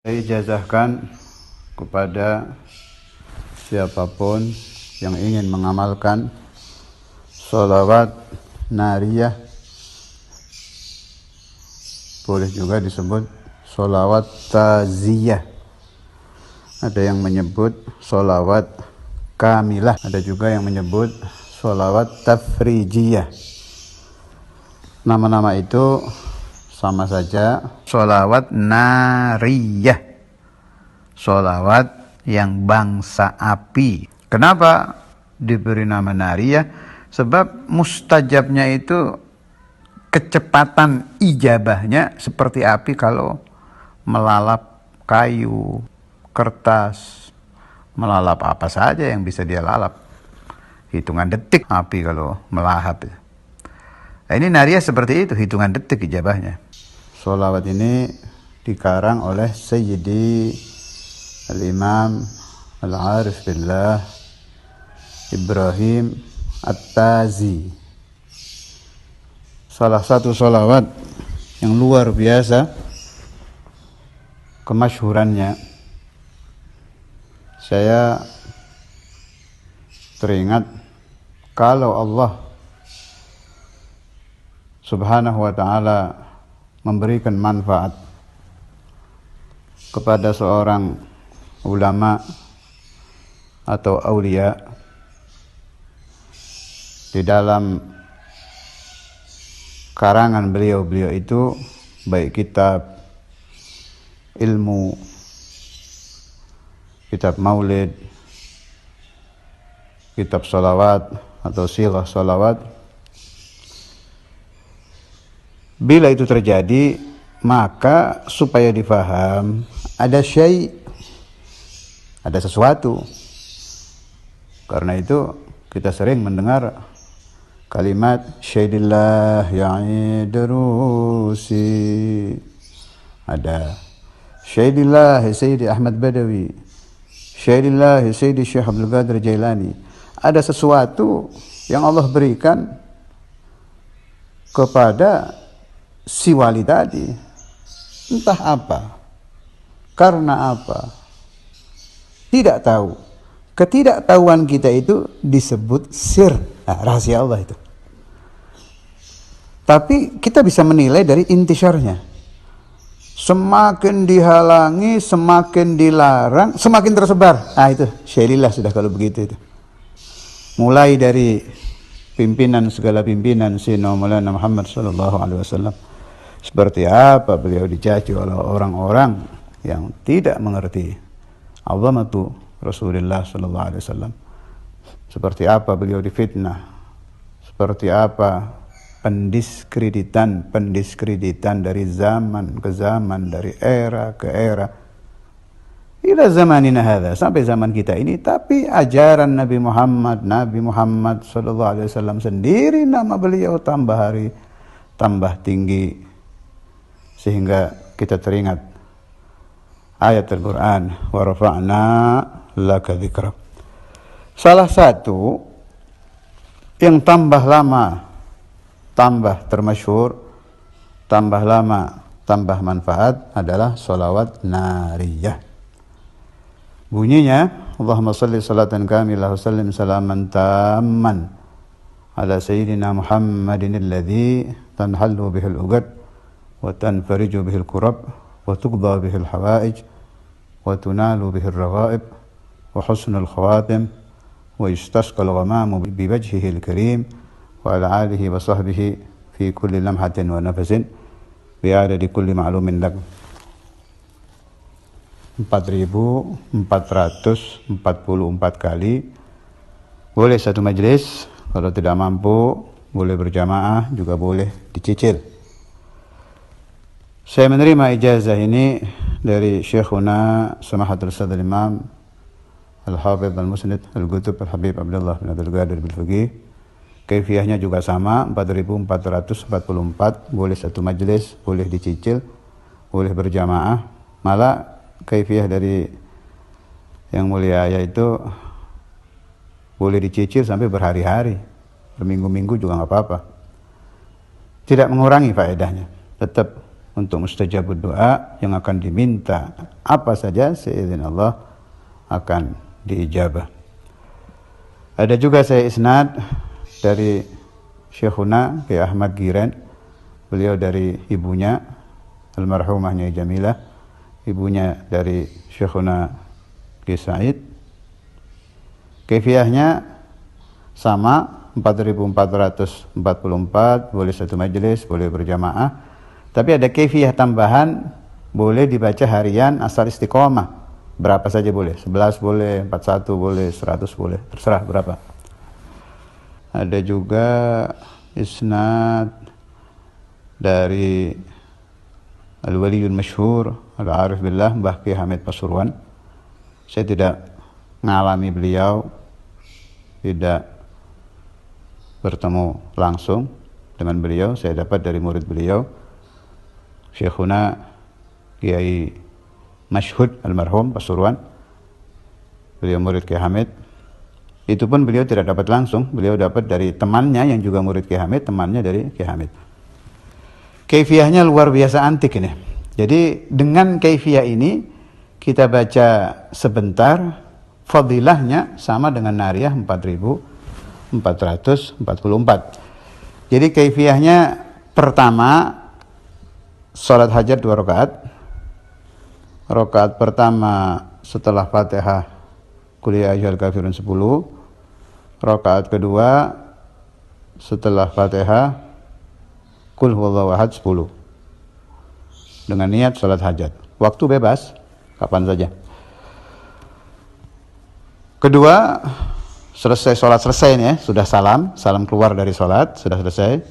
Saya ijazahkan kepada siapapun yang ingin mengamalkan sholawat nariyah, boleh juga disebut sholawat taziyah. Ada yang menyebut sholawat kamilah, ada juga yang menyebut sholawat tafrijiyah. Nama-nama itu sama saja, sholawat nariyah, sholawat yang bangsa api. Kenapa diberi nama nariyah? Sebab mustajabnya itu kecepatan ijabahnya seperti api kalau melalap kayu, kertas, melalap apa saja yang bisa dia lalap. Hitungan detik api kalau melahap. Nah, ini nariyah seperti itu, hitungan detik ijabahnya. Sholawat ini dikarang oleh Sayyidi Al-Imam Al-Arif Billah Ibrahim At-Tazi. Salah satu sholawat yang luar biasa kemasyhurannya. Saya teringat kalau Allah Subhanahu wa ta'ala memberikan manfaat kepada seorang ulama atau aulia di dalam karangan beliau itu, baik kitab ilmu, kitab maulid, kitab sholawat atau sighah sholawat. Bila itu terjadi, maka supaya difaham ada ada sesuatu. Karena itu kita sering mendengar kalimat syaidillah ya'idrusi, ada syaidillah Sayyidi Ahmad Badawi, syaidillah Sayyidi Syekh Abdul Qadir Jailani. Ada sesuatu yang Allah berikan kepada si wali tadi, entah apa, karena apa, tidak tahu. Ketidaktahuan kita itu disebut sir, rahasia Allah itu. Tapi kita bisa menilai dari intisyarnya. Semakin dihalangi, semakin dilarang, semakin tersebar. Itu syailillah sudah kalau begitu itu. Mulai dari pimpinan, segala pimpinan Sayyidina Maulana Muhammad sallallahu alaihi wasallam. Seperti apa beliau dicaci oleh orang-orang yang tidak mengerti azamatu Rasulullah sallallahu alaihi wasallam. Seperti apa beliau difitnah. Seperti apa pendiskreditan dari zaman ke zaman, dari era ke era. Ila zamanina hadza, sampai zaman kita ini. Tapi ajaran Nabi Muhammad sallallahu alaihi wasallam sendiri, nama beliau tambah hari tambah tinggi, sehingga kita teringat ayat Al-Quran, wa rafa'na laka dzikrak. Salah satu yang tambah lama tambah termasyhur, tambah lama tambah manfaat adalah sholawat nariyah. Bunyinya, Allahumma salli salatan kamilah wa sallim salaman tamman ala sayyidina Muhammadin alladhi tanhallu bihil uqad wa tanfariju bihil kurab wa tuqda bihil hawaij wa tunalu bihil raghaib wa husnul khawatim wa yustasqal ghamamu biwajhihil karim wa ala alihi wa sahbihi fi kulli lamhatin wa nafasin bi'adadi kulli ma'lumin lak. 4.444 kali. Boleh satu majelis, kalau tidak mampu boleh berjamaah, juga boleh dicicil. Saya menerima ijazah ini dari Syekhuna Samahatul Ustadz Al-Imam Al-Hafidh Al-Musnid Al-Qutub Al-Habib Abdullah bin Abdul Qadir Bil-Fiqih. Kaifiyahnya juga sama, 4.444. Boleh satu majelis, boleh dicicil, boleh berjamaah. Malah kaifiyah dari yang mulia yaitu boleh dicicil sampai berhari-hari, berminggu-minggu juga nggak apa-apa. Tidak mengurangi faedahnya, tetap untuk mustajabud doa yang akan diminta apa saja seizin Allah akan diijabah. Ada juga saya isnad dari Syekhuna Kiai Ahmad Giren, beliau dari ibunya almarhumah Nyai Jamilah, ibunya dari Syekhuna Kiai Said. Kaifiahnya sama, 4444, boleh satu majelis, boleh berjamaah. Tapi ada kaifiah tambahan, boleh dibaca harian asal istiqomah. Berapa saja boleh, 11 boleh, 41 boleh, 100 boleh, terserah berapa. Ada juga isnad dari Al-Waliyul Masyhur Al-Arif Billah Mbah Ki Hamid Pasuruan. Saya tidak mengalami beliau, tidak bertemu langsung dengan beliau, saya dapat dari murid beliau Syekhuna Kiai Masyhud almarhum Pasuruan, beliau murid Kiai Hamid. Itu pun beliau tidak dapat langsung, beliau dapat dari temannya yang juga murid Kiai Hamid, temannya dari Kiai Hamid. Kaifiahnya luar biasa antik ini. Jadi dengan kaifiah ini kita baca sebentar, fadilahnya sama dengan nariyah 4444. Jadi kaifiahnya pertama, salat hajat 2 rakaat. Rakaat pertama setelah Fatihah Qul ya ayyuhal kafirun 10. Rakaat kedua setelah Fatihah Qul huwallahu ahad 10. Dengan niat salat hajat. Waktu bebas, kapan saja. Kedua, selesai sholat, selesai nih ya, sudah salam keluar dari sholat, sudah selesai.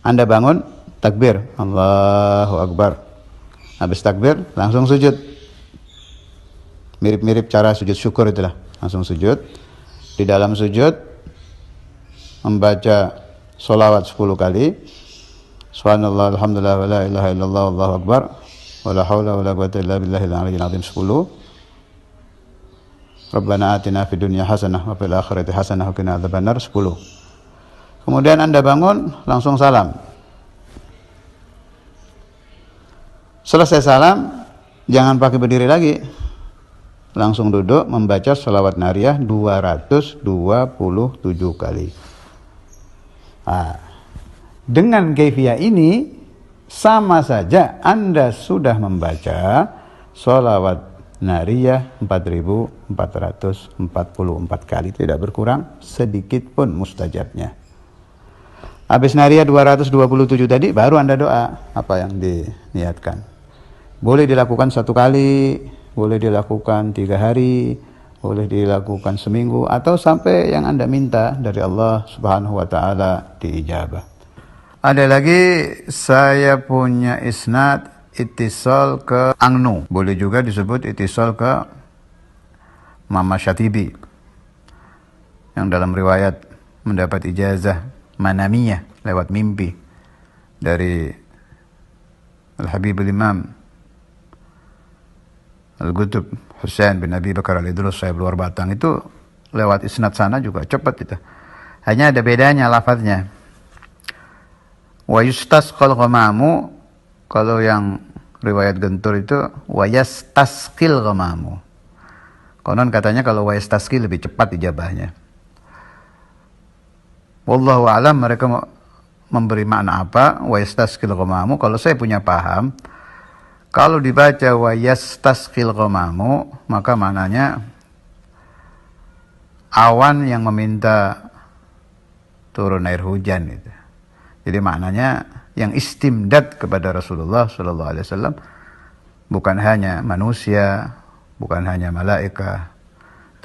Anda bangun, takbir, Allahu Akbar. Habis takbir, langsung sujud. Mirip-mirip cara sujud syukur itulah, langsung sujud. Di dalam sujud, membaca sholawat 10 kali. Subhanallah, alhamdulillah, wa la ilaha illallah, Allahu Akbar, wa la hawla wa la quwwata illa billahil aliyyil azim 10. Rabbana atina fid dunya hasanah wa fil akhirati hasanah wa qina adzabannar 10. Kemudian Anda bangun, langsung salam. Selesai salam, jangan pakai berdiri lagi. Langsung duduk membaca sholawat nariyah 227 kali. Dengan kaifiah ini sama saja Anda sudah membaca sholawat nariyah 4444 kali, tidak berkurang sedikit pun mustajabnya. Habis nariyah 227 tadi baru Anda doa apa yang diniatkan. Boleh dilakukan 1 kali, boleh dilakukan 3 hari, boleh dilakukan seminggu, atau sampai yang Anda minta dari Allah Subhanahu wa taala diijabah. Ada lagi, saya punya isnad ittisal ke Angnu, boleh juga disebut ittisal ke Mama Syatibi, yang dalam riwayat mendapat ijazah manamiyah lewat mimpi dari Al-Habib al-Imam Al-Qutb Husain bin Abi Bakar al-Idrus Sahib Luar Batang. Itu lewat isnad sana juga cepat itu. Hanya ada bedanya lafadznya. Wa yustasqal ghamamu, kalau yang riwayat Gentur itu wa yastasqil ghamamu. Konon katanya kalau wa yastasqil lebih cepat ijabahnya. Wallahu a'lam, mereka memberi makna apa wa yastasqil ghamamu. Kalau saya punya paham, kalau dibaca wa yastasqil ghamamu, maka maknanya awan yang meminta turun air hujan itu. Jadi maknanya yang istimdad kepada Rasulullah sallallahu alaihi wasallam bukan hanya manusia, bukan hanya malaikat,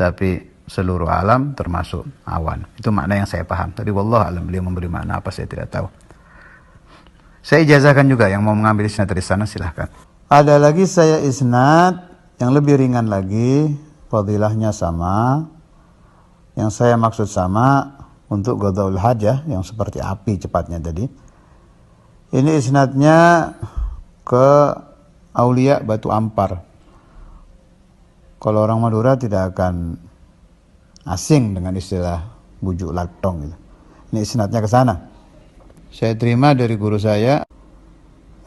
tapi seluruh alam termasuk awan. Itu makna yang saya paham. Tadi wallahu alam, beliau memberi makna apa saya tidak tahu. Saya ijazahkan juga, yang mau mengambil isnad dari sana silahkan. Ada lagi saya isnad yang lebih ringan lagi, fadilahnya sama. Yang saya maksud sama untuk qadaul hajah yang seperti api cepatnya tadi. Ini isnadnya ke Aulia Batu Ampar. Kalau orang Madura tidak akan asing dengan istilah bujuk latong gitu. Ini isnadnya ke sana. Saya terima dari guru saya,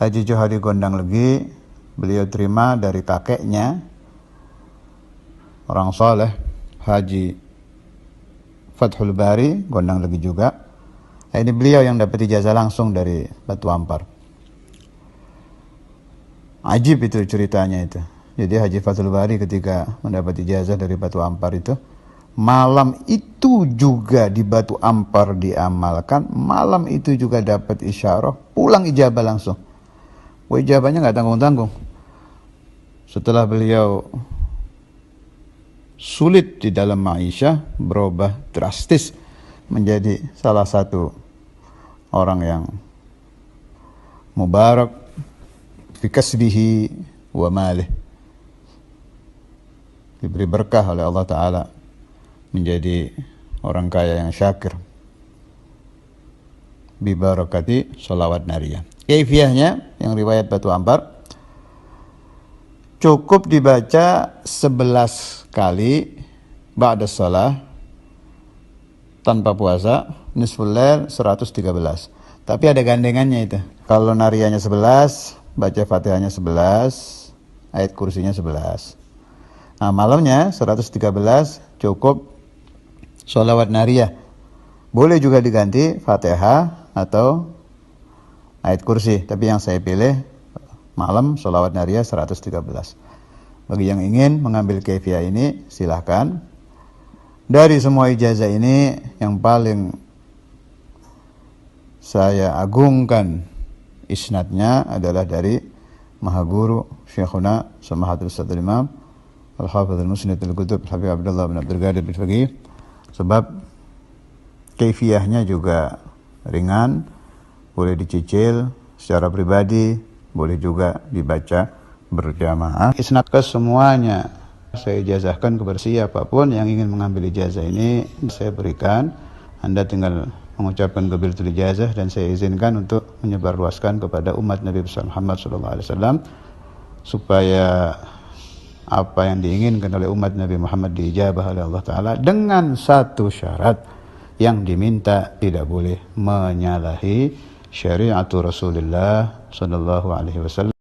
Haji Johari Gondang Legi. Beliau terima dari kakeknya, orang soleh, Haji Fathul Bari Gondang Legi juga. Ini beliau yang dapat ijazah langsung dari Batu Ampar. Ajib itu ceritanya itu. Jadi Haji Fathul Bari ketika mendapat ijazah dari Batu Ampar itu, malam itu juga di Batu Ampar diamalkan, malam itu juga dapat isyarah, pulang ijabah langsung. Ijabahnya nggak tanggung-tanggung. Setelah beliau sulit di dalam maisha, berubah drastis menjadi salah satu orang yang mubarak fi kasbihi wa malih, diberi berkah oleh Allah Ta'ala, menjadi orang kaya yang syakir bi barakati sholawat nariyah. Kaifiyahnya yang riwayat Batu Ampar, cukup dibaca 11 kali ba'da shalah tanpa puasa, nisful lail 113. Tapi ada gandengannya itu. Kalau nariyahnya 11, baca Fatihahnya 11, ayat kursinya 11. Nah, malamnya 113 cukup sholawat nariyah. Boleh juga diganti Fatihah atau ayat kursi, tapi yang saya pilih malam sholawat nariyah 113. Bagi yang ingin mengambil kaifiyah ini, silahkan. Dari semua ijazah ini, yang paling saya agungkan isnadnya adalah dari Mahaguru Syekhuna Samahatul Ustadzul Imam Al-Hafidhul Musnid Al-Qutub Habib Abdullah bin Abdul Qadir bin Faqih. Sebab kaifiyahnya juga ringan, boleh dicicil secara pribadi, boleh juga dibaca berjamaah. Isnad ke semuanya saya ijazahkan kepada siapapun yang ingin mengambil ijazah ini, saya berikan. Anda tinggal mengucapkan qabiltul ijazah dan saya izinkan untuk menyebarluaskan kepada umat Nabi besar Muhammad SAW, supaya apa yang diinginkan oleh umat Nabi Muhammad diijabah oleh Allah Ta'ala, dengan satu syarat yang diminta, tidak boleh menyalahi syariat Rasulullah SAW.